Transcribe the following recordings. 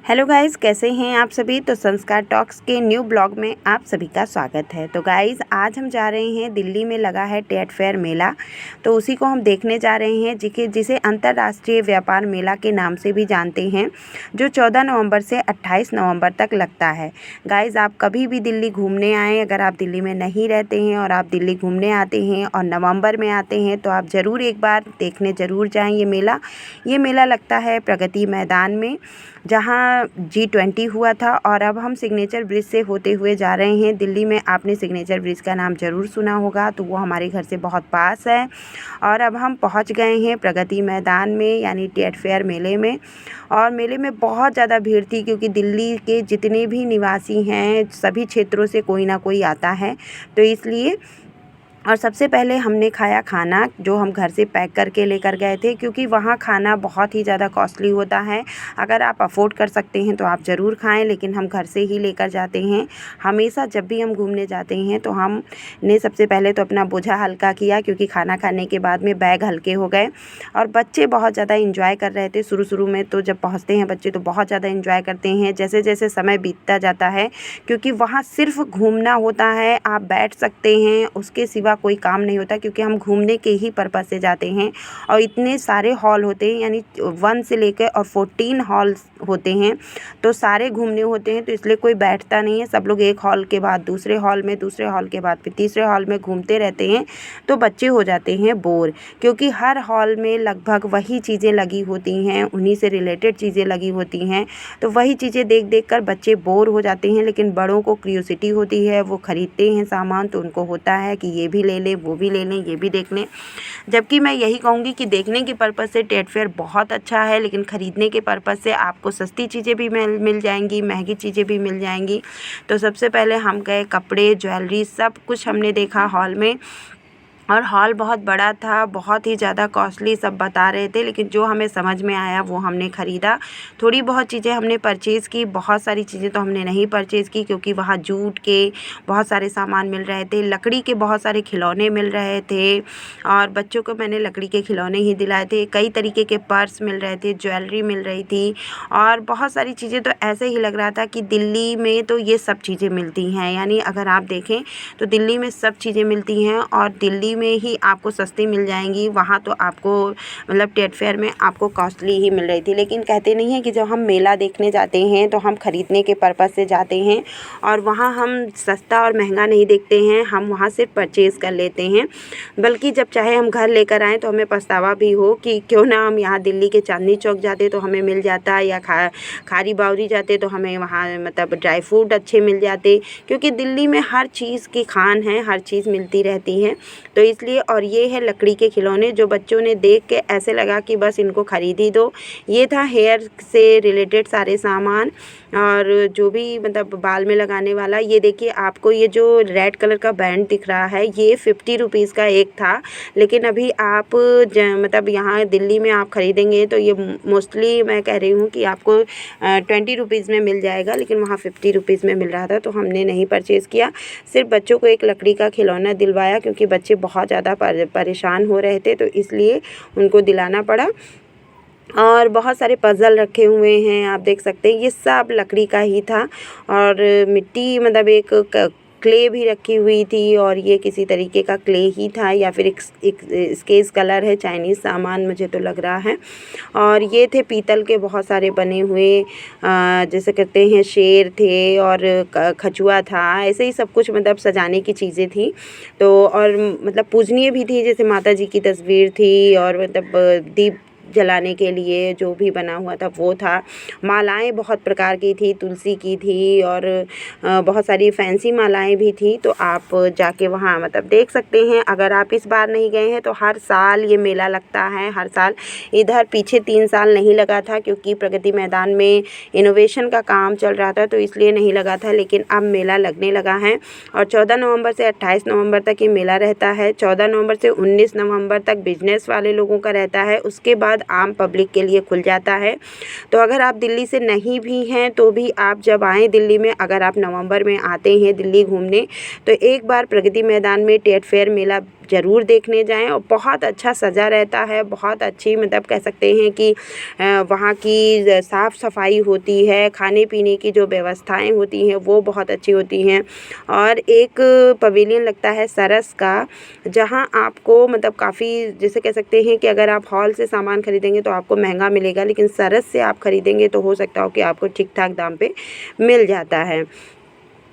Hello guys, कैसे हैं आप सभी। तो संस्कार टॉक्स के न्यू ब्लॉग में आप सभी का स्वागत है। तो गाइस, आज हम जा रहे हैं, दिल्ली में लगा है ट्रेड फेयर मेला, तो उसी को हम देखने जा रहे हैं, जिसे अंतर्राष्ट्रीय व्यापार मेला के नाम से भी जानते हैं, जो 14 नवंबर से 28 नवंबर तक लगता है। गाइस, आप कभी भी दिल्ली घूमने आएँ, अगर आप दिल्ली में नहीं रहते हैं और आप दिल्ली घूमने आते हैं और नवंबर में आते हैं, तो आप ज़रूर एक बार देखने ज़रूर जाएँ ये मेला लगता है प्रगति मैदान में, जहाँ G20 हुआ था। और अब हम सिग्नेचर ब्रिज से होते हुए जा रहे हैं दिल्ली में। आपने सिग्नेचर ब्रिज का नाम ज़रूर सुना होगा, तो वो हमारे घर से बहुत पास है। और अब हम पहुंच गए हैं प्रगति मैदान में, यानी ट्रेड फेयर मेले में। और मेले में बहुत ज़्यादा भीड़ थी, क्योंकि दिल्ली के जितने भी निवासी हैं, सभी क्षेत्रों से कोई ना कोई आता है, तो इसलिए। और सबसे पहले हमने खाया खाना, जो हम घर से पैक करके लेकर गए थे, क्योंकि वहाँ खाना बहुत ही ज़्यादा कॉस्टली होता है। अगर आप अफ़ोर्ड कर सकते हैं तो आप ज़रूर खाएं, लेकिन हम घर से ही लेकर जाते हैं। हमेशा जब भी हम घूमने जाते हैं तो हमने सबसे पहले तो अपना बोझा हल्का किया, क्योंकि खाना खाने के बाद में बैग हल्के हो गए। और बच्चे बहुत ज़्यादा इंजॉय कर रहे थे। शुरू में तो जब पहुँचते हैं बच्चे, तो बहुत ज़्यादा इंजॉय करते हैं। जैसे जैसे समय बीतता जाता है, क्योंकि वहाँ सिर्फ घूमना होता है, आप बैठ सकते हैं, उसके सिवा कोई काम नहीं होता, क्योंकि हम घूमने के ही पर्पज़ से जाते हैं। और इतने सारे हॉल होते हैं, यानी 1 से लेकर और 14 हॉल्स होते हैं, तो सारे घूमने होते हैं, तो इसलिए कोई बैठता नहीं है। सब लोग एक हॉल के बाद दूसरे हॉल में, दूसरे हॉल के बाद फिर तीसरे हॉल में घूमते रहते हैं। तो बच्चे हो जाते हैं बोर, क्योंकि हर हॉल में लगभग वही चीज़ें लगी होती हैं, उन्हीं से रिलेटेड चीज़ें लगी होती हैं। तो वही चीज़ें देख देख कर बच्चे बोर हो जाते हैं। लेकिन बड़ों को क्यूरियोसिटी होती है, वो ख़रीदते हैं सामान, तो उनको होता है कि ये भी ले लें, वो भी ले लें, ये भी देख लें। जबकि मैं यही कहूँगी कि देखने के पर्पज़ से ट्रेड फेयर बहुत अच्छा है, लेकिन ख़रीदने के पर्पज़ से आपको सस्ती चीज़ें भी मिल जाएंगी, महंगी चीज़ें भी मिल जाएंगी। तो सबसे पहले हम गए, कपड़े, ज्वेलरी, सब कुछ हमने देखा हॉल में। और हॉल बहुत बड़ा था, बहुत ही ज़्यादा कॉस्टली सब बता रहे थे, लेकिन जो हमें समझ में आया वो हमने ख़रीदा। थोड़ी बहुत चीज़ें हमने परचेज़ की, बहुत सारी चीज़ें तो हमने नहीं परचेज़ की, क्योंकि वहाँ जूट के बहुत सारे सामान मिल रहे थे, लकड़ी के बहुत सारे खिलौने मिल रहे थे। और बच्चों को मैंने लकड़ी के खिलौने ही दिलाए थे। कई तरीके के पर्स मिल रहे थे, ज्वेलरी मिल रही थी, और बहुत सारी चीज़ें। तो ऐसे ही लग रहा था कि दिल्ली में तो ये सब चीज़ें मिलती हैं, यानी अगर आप देखें तो दिल्ली में सब चीज़ें मिलती हैं, और दिल्ली में ही आपको सस्ती मिल जाएंगी। वहाँ तो आपको मतलब ट्रेड फेयर में आपको कॉस्टली ही मिल रही थी। लेकिन कहते नहीं हैं कि जब हम मेला देखने जाते हैं तो हम ख़रीदने के पर्पज़ से जाते हैं, और वहाँ हम सस्ता और महंगा नहीं देखते हैं, हम वहाँ से परचेज़ कर लेते हैं। बल्कि जब चाहे हम घर लेकर आएँ तो हमें पछतावा भी हो कि क्यों ना हम यहाँ दिल्ली के चांदनी चौक जाते तो हमें मिल जाता, या खारी बावरी जाते तो हमें वहाँ मतलब ड्राई फ्रूट अच्छे मिल जाते, क्योंकि दिल्ली में हर चीज़ की खान है, हर चीज़ मिलती रहती है। तो इसलिए। और ये है लकड़ी के खिलौने, जो बच्चों ने देख के ऐसे लगा कि बस इनको ख़रीद ही दो। ये था हेयर से रिलेटेड सारे सामान, और जो भी मतलब बाल में लगाने वाला। ये देखिए, आपको ये जो रेड कलर का बैंड दिख रहा है, ये 50 रुपीज़ का एक था, लेकिन अभी आप मतलब यहाँ दिल्ली में आप ख़रीदेंगे तो ये मोस्टली मैं कह रही हूँ कि आपको 20 रुपीज़ में मिल जाएगा, लेकिन वहाँ 50 रुपीज़ में मिल रहा था, तो हमने नहीं परचेज़ किया। सिर्फ बच्चों को एक लकड़ी का खिलौना दिलवाया, क्योंकि बच्चे बहुत ज़्यादा परेशान हो रहे थे, तो इसलिए उनको दिलाना पड़ा। और बहुत सारे पज़ल रखे हुए हैं, आप देख सकते हैं, ये सब लकड़ी का ही था। और मिट्टी मतलब एक क्ले भी रखी हुई थी, और ये किसी तरीके का क्ले ही था, या फिर एक स्केच कलर है, चाइनीज़ सामान मुझे तो लग रहा है। और ये थे पीतल के बहुत सारे बने हुए, जैसे कहते हैं शेर थे, और कछुआ था, ऐसे ही सब कुछ मतलब सजाने की चीज़ें थी। तो और मतलब पूजनीय भी थी, जैसे माता जी की तस्वीर थी, और मतलब दीप जलाने के लिए जो भी बना हुआ था वो था। मालाएं बहुत प्रकार की थी, तुलसी की थी, और बहुत सारी फैंसी मालाएं भी थी। तो आप जाके वहाँ मतलब देख सकते हैं। अगर आप इस बार नहीं गए हैं तो हर साल ये मेला लगता है, हर साल। इधर पीछे 3 साल नहीं लगा था, क्योंकि प्रगति मैदान में इनोवेशन का काम चल रहा था, तो इसलिए नहीं लगा था, लेकिन अब मेला लगने लगा है। और 14 नवंबर से 28 नवंबर तक ये मेला रहता है। 14 नवंबर से 19 नवंबर तक बिजनेस वाले लोगों का रहता है, उसके बाद आम पब्लिक के लिए खुल जाता है। तो अगर आप दिल्ली से नहीं भी हैं तो भी आप जब आएँ दिल्ली में, अगर आप नवंबर में आते हैं दिल्ली घूमने, तो एक बार प्रगति मैदान में ट्रेड फेयर मेला ज़रूर देखने जाएं। और बहुत अच्छा सजा रहता है, बहुत अच्छी मतलब कह सकते हैं कि वहाँ की साफ़ सफाई होती है, खाने पीने की जो व्यवस्थाएं होती हैं वो बहुत अच्छी होती हैं। और एक पवेलियन लगता है सरस का, जहाँ आपको मतलब काफ़ी जैसे कह सकते हैं कि अगर आप हॉल से सामान खरीदेंगे तो आपको महंगा मिलेगा, लेकिन सरस से आप खरीदेंगे तो हो सकता हो कि आपको ठीक ठाक दाम पे मिल जाता है।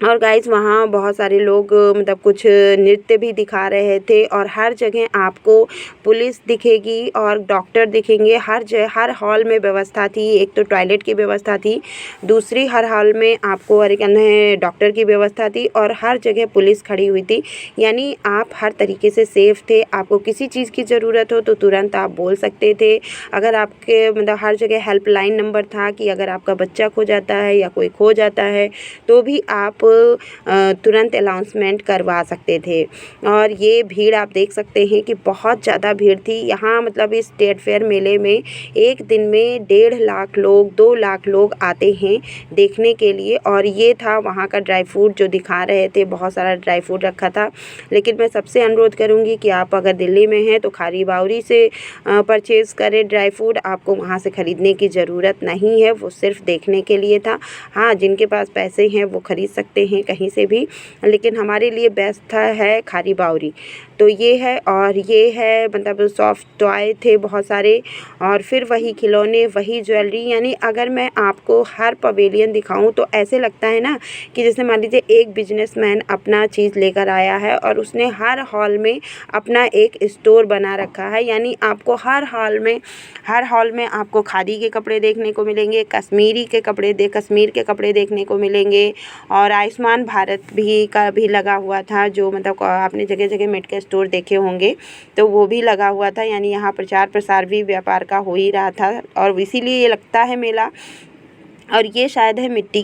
और गाइस वहाँ बहुत सारे लोग मतलब कुछ नृत्य भी दिखा रहे थे, और हर जगह आपको पुलिस दिखेगी और डॉक्टर दिखेंगे। हर हॉल में व्यवस्था थी। एक तो टॉयलेट की व्यवस्था थी, दूसरी हर हॉल में आपको और एक अन्य डॉक्टर की व्यवस्था थी, और हर जगह पुलिस खड़ी हुई थी। यानी आप हर तरीके से सेफ़ थे। आपको किसी चीज़ की ज़रूरत हो तो तुरंत आप बोल सकते थे। अगर आपके मतलब हर जगह हेल्पलाइन नंबर था कि अगर आपका बच्चा खो जाता है या कोई खो जाता है तो भी आप तुरंत अनाउंसमेंट करवा सकते थे। और ये भीड़ आप देख सकते हैं कि बहुत ज़्यादा भीड़ थी यहाँ। मतलब इस स्टेट फेयर मेले में एक दिन में 1.5 लाख लोग 2 लाख लोग आते हैं देखने के लिए। और ये था वहाँ का ड्राई फ्रूट जो दिखा रहे थे, बहुत सारा ड्राई फ्रूट रखा था। लेकिन मैं सबसे अनुरोध करूँगी कि आप अगर दिल्ली में हैं तो खारी बावरी से परचेज़ करें ड्राई फ्रूट। आपको वहाँ से ख़रीदने की ज़रूरत नहीं है, वो सिर्फ देखने के लिए था। हाँ, जिनके पास पैसे हैं वो ख़रीद सकते हैं कहीं से भी, लेकिन हमारे लिए बेस्ट है खारी बावरी। तो ये है, और ये है मतलब सॉफ्ट टॉय थे बहुत सारे, और फिर वही खिलौने, वही ज्वेलरी। यानी अगर मैं आपको हर पवेलियन दिखाऊं तो ऐसे लगता है ना कि जैसे मान लीजिए एक बिजनेसमैन अपना चीज़ लेकर आया है और उसने हर हॉल में अपना एक स्टोर बना रखा है। यानी आपको हर हॉल में आपको खादी के कपड़े देखने को मिलेंगे, कश्मीर के कपड़े देखने को मिलेंगे। और आयुष्मान भारत का भी लगा हुआ था, जो मतलब आपने जगह जगह मेडिकल स्टोर देखे होंगे तो वो भी लगा हुआ था। यानी यहाँ प्रचार प्रसार भी व्यापार का हो ही रहा था, और इसीलिए ये लगता है मेला। और ये शायद है मिट्टी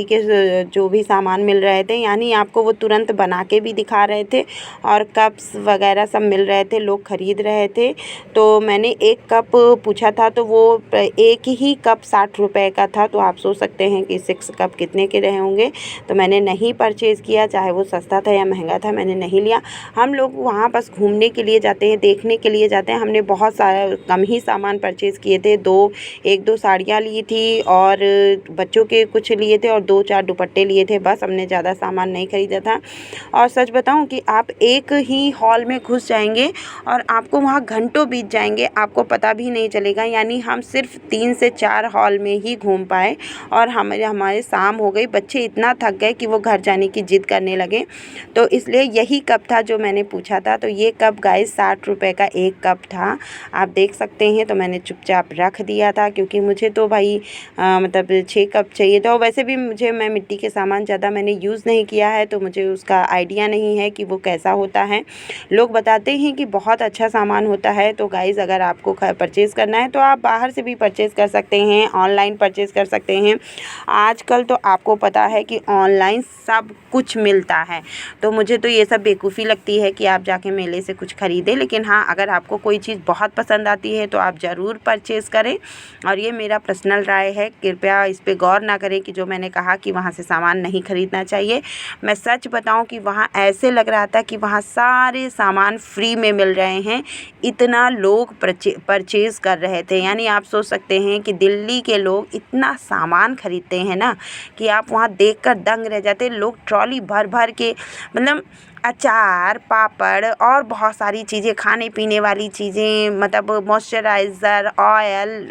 के जो भी सामान मिल रहे थे, यानी आपको वो तुरंत बना के भी दिखा रहे थे, और कप्स वगैरह सब मिल रहे थे, लोग ख़रीद रहे थे। तो मैंने एक कप पूछा था तो वो एक ही कप 60 रुपए का था। तो आप सोच सकते हैं कि 6 कप कितने के रहे होंगे। तो मैंने नहीं परचेज़ किया, चाहे वो सस्ता था या महंगा था, मैंने नहीं लिया। हम लोग वहाँ बस घूमने के लिए जाते हैं, देखने के लिए जाते हैं। हमने बहुत सारा कम ही सामान परचेज़ किए थे। 1-2 साड़ियाँ ली थी, और बच्चों के कुछ लिए थे, और 2-4 दुपट्टे लिए थे। बस हमने ज़्यादा सामान नहीं ख़रीदा था। और सच बताऊं कि आप एक ही हॉल में घुस जाएंगे और आपको वहाँ घंटों बीत जाएंगे, आपको पता भी नहीं चलेगा। यानी हम सिर्फ 3 से 4 हॉल में ही घूम पाए, और हमारे शाम हो गई। बच्चे इतना थक गए कि वो घर जाने की ज़िद करने लगे। तो इसलिए यही कप था जो मैंने पूछा था। तो ये कप गाइस 60 रुपये का एक कप था, आप देख सकते हैं। तो मैंने चुपचाप रख दिया था, क्योंकि मुझे तो भाई मतलब 6 कप चाहिए था। और वैसे भी मैं मिट्टी के सामान ज़्यादा मैंने यूज़ नहीं किया है, तो मुझे उसका आइडिया नहीं है कि वो कैसा होता है। लोग बताते हैं कि बहुत अच्छा सामान होता है। तो गाइज़ अगर आपको परचेज़ करना है तो आप बाहर से भी परचेज़ कर सकते हैं, ऑनलाइन परचेज़ कर सकते हैं। आजकल तो आपको पता है कि ऑनलाइन सब कुछ मिलता है। तो मुझे तो ये सब बेवकूफ़ी लगती है कि आप जाके मेले से कुछ ख़रीदें। लेकिन हाँ, अगर आपको कोई चीज़ बहुत पसंद आती है तो आप ज़रूर परचेज़ करें। और ये मेरा पर्सनल राय है, कृपया इस पे गौर ना करें कि जो मैंने कहा कि वहाँ से सामान नहीं ख़रीदना चाहिए। मैं सच बताऊँ कि वहाँ ऐसे लग रहा था कि वहाँ सारे सामान फ्री में मिल रहे हैं, इतना लोग परचेज़ कर रहे थे। यानी आप सोच सकते हैं कि दिल्ली के लोग इतना सामान ख़रीदते हैं ना कि आप वहाँ देखकर दंग रह जाते। लोग ट्रॉली भर भर के मतलब अचार, पापड़ और बहुत सारी चीज़ें, खाने पीने वाली चीज़ें, मतलब मॉइस्चराइज़र, ऑयल,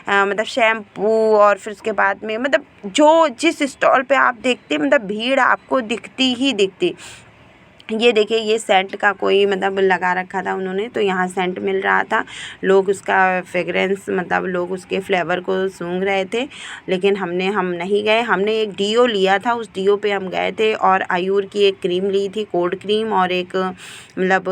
मतलब शैम्पू, और फिर उसके बाद में मतलब जो जिस स्टॉल पे आप देखते मतलब भीड़ आपको दिखती ही दिखती। ये देखिए, ये सेंट का कोई मतलब लगा रखा था उन्होंने, तो यहाँ सेंट मिल रहा था। लोग उसका फ्रेगरेंस मतलब लोग उसके फ्लेवर को सूंघ रहे थे। लेकिन हम नहीं गए। हमने एक डीओ लिया था, उस डीओ पे हम गए थे। और आयूर की एक क्रीम ली थी, कोल्ड क्रीम, और एक मतलब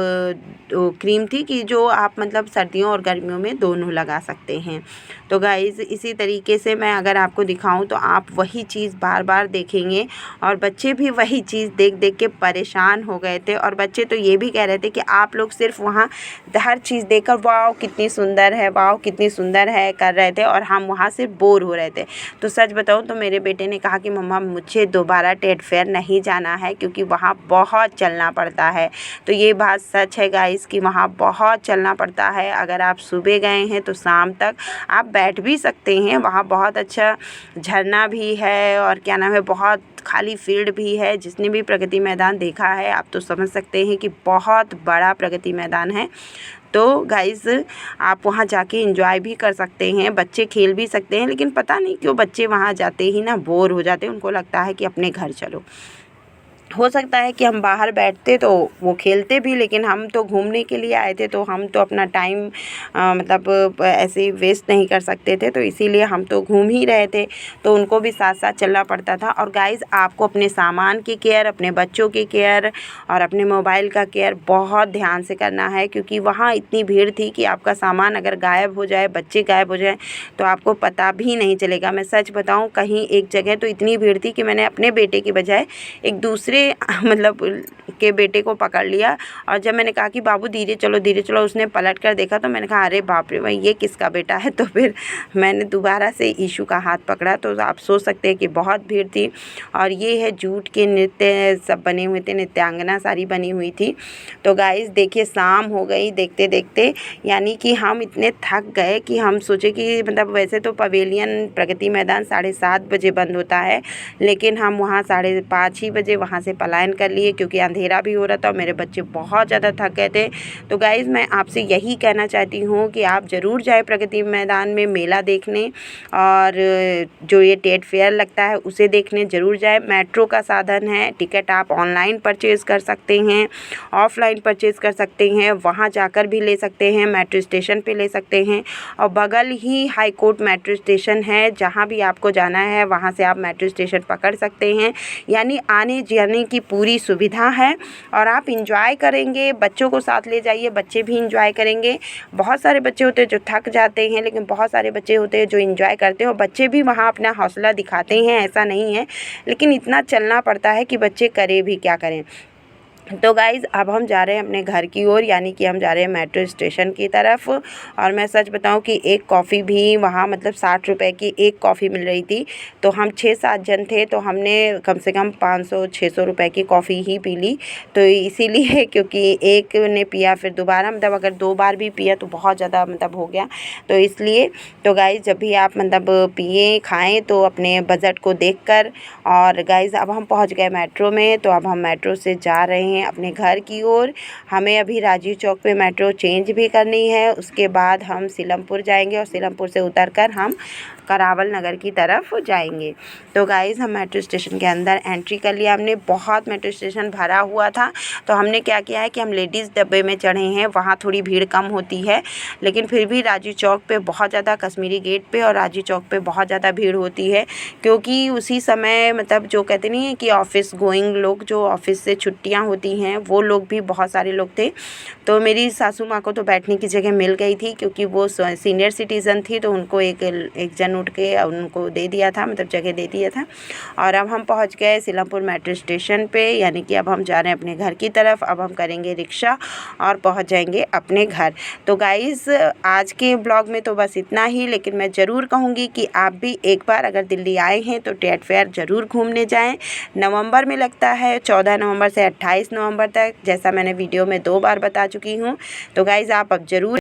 क्रीम थी कि जो आप मतलब सर्दियों और गर्मियों में दोनों लगा सकते हैं। तो गाइज़ इसी तरीके से मैं अगर आपको दिखाऊं तो आप वही चीज़ बार बार देखेंगे, और बच्चे भी वही चीज़ देख देख के परेशान हो गए थे। और बच्चे तो ये भी कह रहे थे कि आप लोग सिर्फ वहाँ हर चीज़ देखकर वाओ कितनी सुंदर है, वाओ कितनी सुंदर है कर रहे थे, और हम वहाँ से बोर हो रहे थे। तो सच बताऊँ तो मेरे बेटे ने कहा कि मम्मा मुझे दोबारा ट्रेड फेयर नहीं जाना है, क्योंकि वहाँ बहुत चलना पड़ता है। तो ये बात सच है गाइस कि वहाँ बहुत चलना पड़ता है। अगर आप सुबह गए हैं तो शाम तक आप बैठ भी सकते हैं। वहाँ बहुत अच्छा झरना भी है, और क्या नाम है, बहुत खाली फील्ड भी है। जिसने भी प्रगति मैदान देखा है आप तो समझ सकते हैं कि बहुत बड़ा प्रगति मैदान है। तो गाइज़ आप वहाँ जाके एंजॉय भी कर सकते हैं, बच्चे खेल भी सकते हैं। लेकिन पता नहीं क्यों बच्चे वहाँ जाते ही ना बोर हो जाते हैं, उनको लगता है कि अपने घर चलो। हो सकता है कि हम बाहर बैठते तो वो खेलते भी, लेकिन हम तो घूमने के लिए आए थे, तो हम तो अपना टाइम मतलब ऐसे ही वेस्ट नहीं कर सकते थे, तो इसीलिए हम तो घूम ही रहे थे। तो उनको भी साथ साथ चलना पड़ता था। और गाइज़ आपको अपने सामान की केयर, अपने बच्चों की केयर और अपने मोबाइल का केयर बहुत ध्यान से करना है, क्योंकि वहाँ इतनी भीड़ थी कि आपका सामान अगर गायब हो जाए, बच्चे गायब हो जाए, तो आपको पता भी नहीं चलेगा। मैं सच बताऊँ, कहीं एक जगह तो इतनी भीड़ थी कि मैंने अपने बेटे की बजाय एक दूसरे मतलब के बेटे को पकड़ लिया। और जब मैंने कहा कि बाबू धीरे चलो, उसने पलट कर देखा, तो मैंने कहा अरे बाप रे भाई ये किसका बेटा है। तो फिर मैंने दोबारा से ईशु का हाथ पकड़ा। तो आप सोच सकते हैं कि बहुत भीड़ थी। और ये है जूट के नृत्य सब बने हुए थे, नृत्यांगना सारी बनी हुई थी। तो गाइस देखिए शाम हो गई देखते देखते, यानी कि हम इतने थक गए कि हम सोचे कि मतलब वैसे तो पवेलियन प्रगति मैदान 7:30 बजे बंद होता है, लेकिन हम वहाँ 5:30 ही बजे वहाँ से पलायन कर लिए, क्योंकि अंधेरा भी हो रहा था और मेरे बच्चे बहुत ज़्यादा थक गए थे। तो गाइज़ मैं आपसे यही कहना चाहती हूँ कि आप ज़रूर जाए प्रगति मैदान में मेला देखने, और जो ये ट्रेड फेयर लगता है उसे देखने ज़रूर जाए। मेट्रो का साधन है, टिकट आप ऑनलाइन परचेज़ कर सकते हैं, ऑफ़लाइन परचेज़ कर सकते हैं, वहाँ जाकर भी ले सकते हैं, मेट्रो स्टेशन पे ले सकते हैं। और बगल ही हाई कोर्ट मेट्रो स्टेशन है, जहाँ भी आपको जाना है वहाँ से आप मेट्रो स्टेशन पकड़ सकते हैं। यानी आने जाने की पूरी सुविधा है, और आप इंजॉय करेंगे। बच्चों को साथ ले जाइए, बच्चे भी इंजॉय करेंगे। बहुत सारे बच्चे होते हैं जो थक जाते हैं, लेकिन बहुत सारे बच्चे होते हैं जो इंजॉय करते हैं, और बच्चे भी वहाँ अपना हौसला दिखाते हैं, ऐसा नहीं है। लेकिन इतना चलना पड़ता है कि बच्चे करें भी क्या करें। तो गाइज़ अब हम जा रहे हैं अपने घर की ओर, यानी कि हम जा रहे हैं मेट्रो स्टेशन की तरफ। और मैं सच बताऊं कि एक कॉफ़ी भी वहाँ मतलब 60 रुपए की एक कॉफ़ी मिल रही थी। तो हम 6-7 जन थे, तो हमने कम से कम 500-600 रुपए की कॉफ़ी ही पी ली। तो इसीलिए क्योंकि एक ने पिया, फिर दोबारा मतलब अगर 2 बार भी पिया तो बहुत ज़्यादा मतलब हो गया। तो इसलिए तो गाइज़ जब भी आप मतलब पिए खाएँ तो अपने बजट को देखकर। और गाइज़ अब हम पहुँच गए मेट्रो में, तो अब हम मेट्रो से जा रहे हैं अपने घर की ओर। हमें अभी राजीव चौक पे मेट्रो चेंज भी करनी है, उसके बाद हम सीलमपुर जाएंगे, और सीलमपुर से उतरकर हम करावल नगर की तरफ जाएंगे। तो गाइज़ हम मेट्रो स्टेशन के अंदर एंट्री कर लिया हमने। बहुत मेट्रो स्टेशन भरा हुआ था, तो हमने क्या किया है कि हम लेडीज़ डब्बे में चढ़े हैं, वहाँ थोड़ी भीड़ कम होती है। लेकिन फिर भी राजीव चौक पे बहुत ज़्यादा, कश्मीरी गेट पे और राजीव चौक पे बहुत ज़्यादा भीड़ होती है, क्योंकि उसी समय मतलब जो कहते नहीं है कि ऑफ़िस गोइंग लोग, जो ऑफ़िस से छुट्टियाँ होती हैं, वो लोग भी बहुत सारे लोग थे। तो मेरी सासू माँ को तो बैठने की जगह मिल गई थी, क्योंकि वो सीनियर सिटीज़न थी, तो उनको एक जन उठ के उनको दे दिया था, मतलब जगह दे दिया था। और अब हम पहुंच गए सीलमपुर मेट्रो स्टेशन पे, यानी कि अब हम जा रहे हैं अपने घर की तरफ। अब हम करेंगे रिक्शा और पहुंच जाएंगे अपने घर। तो गाइज़ आज के ब्लॉग में तो बस इतना ही, लेकिन मैं ज़रूर कहूँगी कि आप भी एक बार अगर दिल्ली आए हैं तो ट्रेड फेयर ज़रूर घूमने जाएँ। नवंबर में लगता है, 14 नवंबर से 28 नवंबर तक, जैसा मैंने वीडियो में 2 बार बता चुकी हूँ। तो गाइज़ आप अब ज़रूर